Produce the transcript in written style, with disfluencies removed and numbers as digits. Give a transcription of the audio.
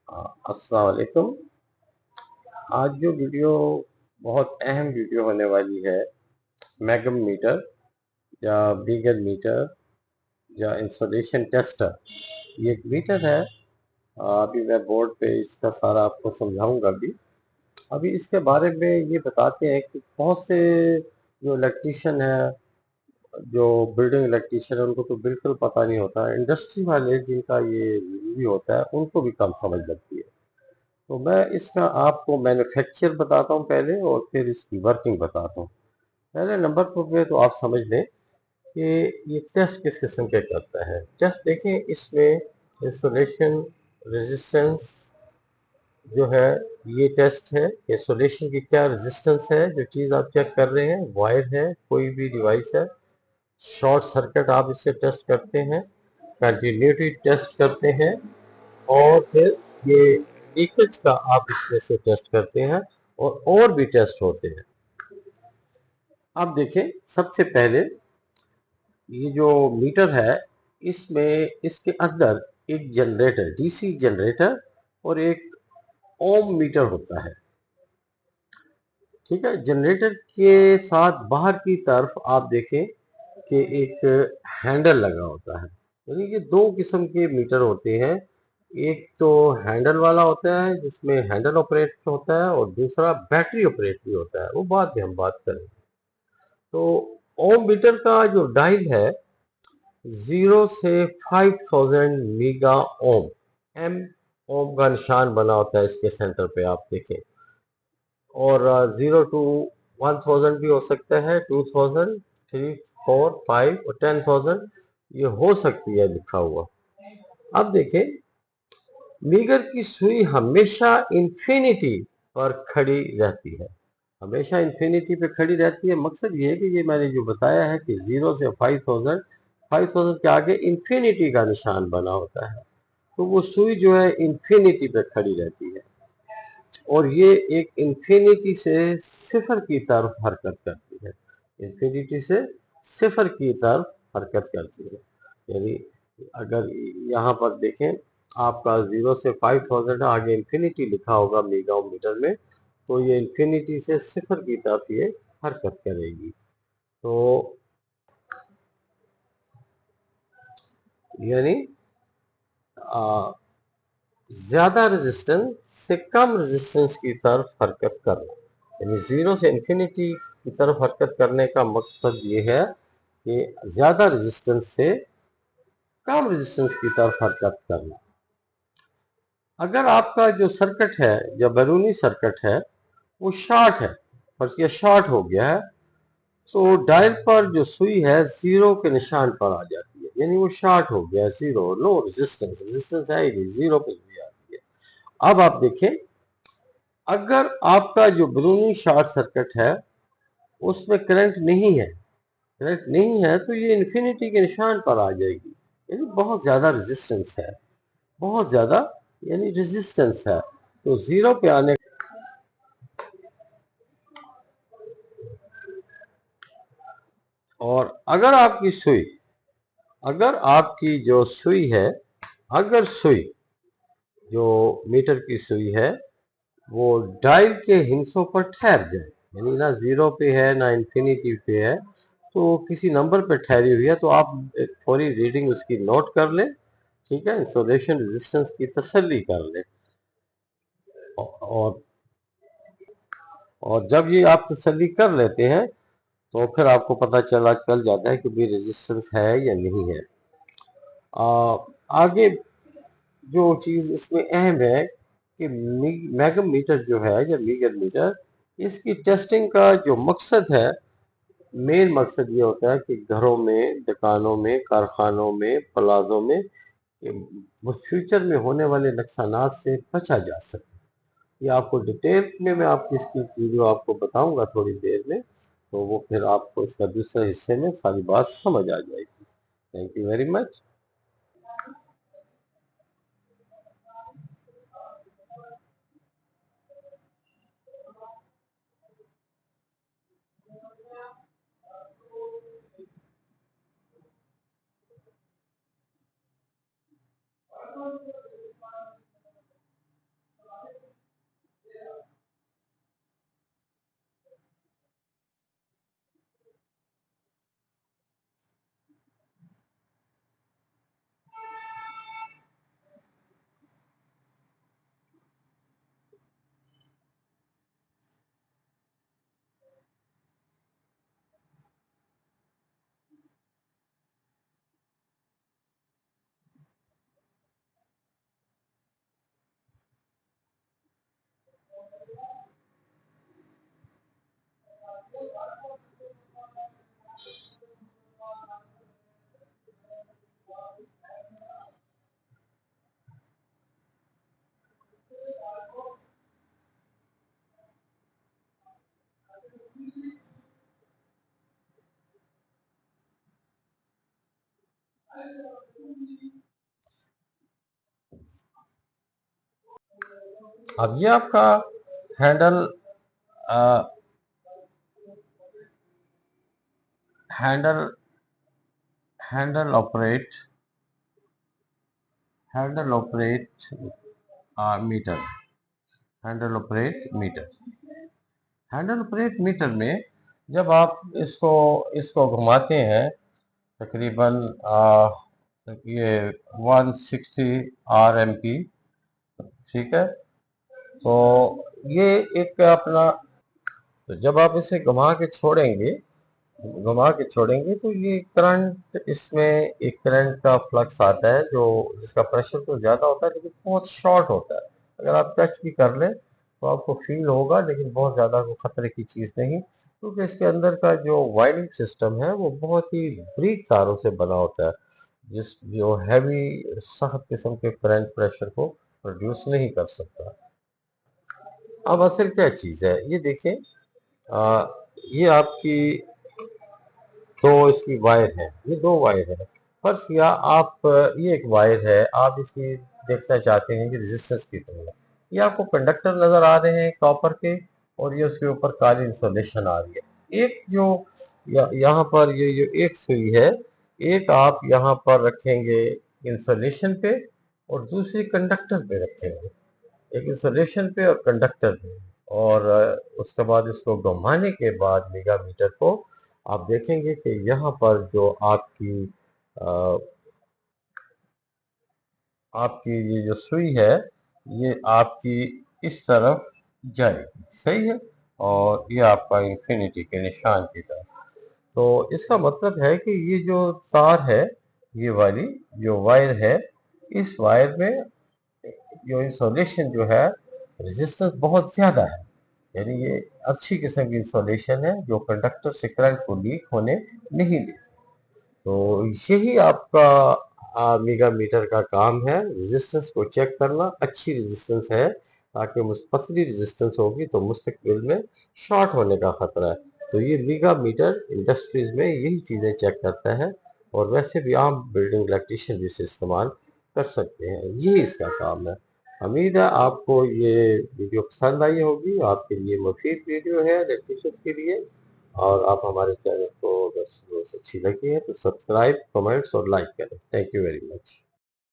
अस्सलाम वालेकुम। आज जो वीडियो बहुत अहम वीडियो होने वाली है, मैगम मीटर या बीगल मीटर या इंसोलेशन टेस्टर। ये एक मीटर है। अभी मैं बोर्ड पे इसका सारा आपको समझाऊंगा भी। अभी इसके बारे में ये बताते हैं कि बहुत से जो इलेक्ट्रीशियन है, जो बिल्डिंग इलेक्ट्रीशियन है, उनको तो बिल्कुल पता नहीं होता। इंडस्ट्री वाले जिनका ये ज़रूरी होता है, उनको भी कम समझ लगती है। तो मैं इसका आपको मैन्युफैक्चर बताता हूँ पहले, और फिर इसकी वर्किंग बताता हूँ। पहले नंबर पे तो आप समझ लें कि ये टेस्ट किस किस्म के करता है। टेस्ट देखें, इसमें इंसुलेशन रेजिस्टेंस जो है, ये टेस्ट है। इंसुलेशन की क्या रेजिस्टेंस है, जो चीज़ आप चेक कर रहे हैं, वायर है, कोई भी डिवाइस है। शॉर्ट सर्किट आप इससे टेस्ट करते हैं, कंटिन्यूटी टेस्ट करते हैं, और फिर ये लीकेज का आप इसमें से टेस्ट करते हैं, और भी टेस्ट होते हैं। अब देखें, सबसे पहले ये जो मीटर है, इसमें इसके अंदर एक जनरेटर, डीसी जनरेटर, और एक ओम मीटर होता है। ठीक है। जनरेटर के साथ बाहर की तरफ आप देखें कि एक हैंडल लगा होता है। यानी कि दो किस्म के मीटर होते हैं। एक तो हैंडल वाला होता है, जिसमें हैंडल ऑपरेट होता है, और दूसरा बैटरी ऑपरेट भी होता है, वो बाद में हम बात करेंगे। तो ओम मीटर का जो डायल है, 0 से 5000 मेगा ओम, एम ओम का निशान बना होता है इसके सेंटर पे, आप देखें। और 0 to 1000 भी हो सकता है, 2000, 3, 4, 5 और 10,000 ये हो सकती है लिखा हुआ। अब देखें, मीगर की सुई हमेशा इन्फिनिटी पर खड़ी रहती है। हमेशा इन्फिनिटी पे खड़ी रहती है। मकसद ये है कि ये मैंने जो बताया है कि 0 से 5000, 5000 के आगे इन्फिनिटी का निशान बना होता है, तो वो सुई जो है इन्फिनिटी पे खड़ी रहती है, और ये एक इन्फिनिटी से सिफर की तरफ हरकत करती है। इन्फिनिटी से सिफर की तरफ हरकत करती है। यानी अगर यहाँ पर देखें, आपका 0 से 5000 आगे इन्फिनिटी लिखा होगा मेगा मीटर में, तो ये इन्फिनिटी से सिफर की तरफ ये हरकत करेगी। तो यानी ज्यादा रेजिस्टेंस से कम रेजिस्टेंस की तरफ हरकत करना। यानी 0 से इन्फिनिटी की तरफ हरकत करने का मकसद ये है कि ज्यादा रेजिस्टेंस से कम रेजिस्टेंस की तरफ हरकत करना। अगर आपका जो सर्किट है, जो बैरूनी सर्किट है, वो शॉर्ट है, फर्ज किया शॉर्ट हो गया है, तो डायल पर जो सुई है जीरो के निशान पर आ जाती है। यानी वो शॉर्ट हो गया, जीरो, नो रेजिस्टेंस, रेजिस्टेंस है ही नहीं, जीरो पे सुई आती है। अब आप देखें, अगर आपका जो बैरूनी शॉर्ट सर्किट है, उसमें करंट नहीं है, करंट नहीं है, तो ये इन्फिनिटी के निशान पर आ जाएगी। यानी बहुत ज्यादा रेजिस्टेंस है, बहुत ज्यादा यानी रेजिस्टेंस है, तो जीरो पे आने। और अगर आपकी जो सुई है, अगर सुई जो मीटर की सुई है, वो डायल के हिंसों पर ठहर जाए, यानी ना जीरो पे है ना इन्फिनिटी पे है, तो किसी नंबर पे ठहरी हुई है, तो आप एक फौरी रीडिंग उसकी नोट कर लें। ठीक है। इंसुलेशन रेजिस्टेंस की तसल्ली कर लें, और जब ये आप तसल्ली कर लेते हैं, तो फिर आपको पता चल जाता है कि भी रेजिस्टेंस है या नहीं है। आगे जो चीज़ इसमें अहम है कि मैगम मीटर जो है या मीगर मीटर, इसकी टेस्टिंग का जो मकसद है, मेन मकसद ये होता है कि घरों में, दुकानों में, कारखानों में, प्लाजों में, वो फ्यूचर में होने वाले नुकसानात से बचा जा सके। ये आपको डिटेल में मैं आपकी इसकी वीडियो आपको बताऊंगा थोड़ी देर में, तो वो फिर आपको इसका दूसरे हिस्से में सारी बात समझ आ जाएगी। Thank you very much. अब ये आपका handle handle handle operate meter handle operate meter में जब आप इसको घुमाते हैं तकरीबन ये 160 RMP, ठीक है। तो ये एक अपना, तो जब आप इसे घुमा के छोड़ेंगे तो ये करंट, इसमें एक करंट का फ्लक्स आता है जो जिसका प्रेशर तो ज़्यादा होता है लेकिन बहुत शॉर्ट होता है। अगर आप टच भी कर लें तो आपको फील होगा, लेकिन बहुत ज़्यादा वो खतरे की चीज़ नहीं, क्योंकि इसके अंदर का जो वायरिंग सिस्टम है वो बहुत ही बारीक तारों से बना होता है, जो हैवी सख्त किस्म के करंट प्रेशर को प्रोड्यूस नहीं कर सकता। अब असल क्या चीज़ है ये देखें, ये आपकी इसकी वायर है, ये दो वायर है। फर्ज किया आप, ये एक वायर है, आप इसकी देखना चाहते हैं कि रेजिस्टेंस कितनी है। ये आपको कंडक्टर नजर आ रहे हैं कॉपर के, और ये उसके ऊपर काली इंसुलेशन आ रही है। एक जो यहाँ पर ये जो एक सुई है, एक आप यहाँ पर रखेंगे इंसुलेशन पे और दूसरी कंडक्टर पे रखेंगे, एक इंसुलेशन पे और कंडक्टर पे। और उसके बाद इसको घुमाने के बाद मेगा मीटर को आप देखेंगे कि यहाँ पर जो अ, आपकी ये जो सुई है ये आपकी इस तरफ जाएगी, सही है, और ये आपका इंफिनिटी के निशान की तरफ। तो इसका मतलब है कि ये जो तार है, ये वाली जो वायर है, इस वायर में जो इंसुलेशन जो है, रेजिस्टेंस बहुत ज़्यादा है, यानी ये अच्छी किस्म की इंसुलेशन है जो कंडक्टर से करंट को लीक होने नहीं देती। तो यही आपका मेगा मीटर का काम है, रेजिस्टेंस को चेक करना, अच्छी रेजिस्टेंस है, ताकि पतली रेजिस्टेंस होगी तो मुस्तकबिल में शॉर्ट होने का खतरा है। तो ये मेगा मीटर इंडस्ट्रीज में यही चीज़ें चेक करता है, और वैसे भी आम बिल्डिंग इलेक्ट्रीशियन भी इसे इस्तेमाल कर सकते हैं, यही इसका काम है। उम्मीद है आपको ये वीडियो पसंद आई होगी, आपके लिए मुफीद वीडियो है इलेक्ट्रीशियन के लिए। और आप हमारे चैनल को अगर अच्छी लगी है तो सब्सक्राइब, कमेंट्स और लाइक करें। Thank you very much.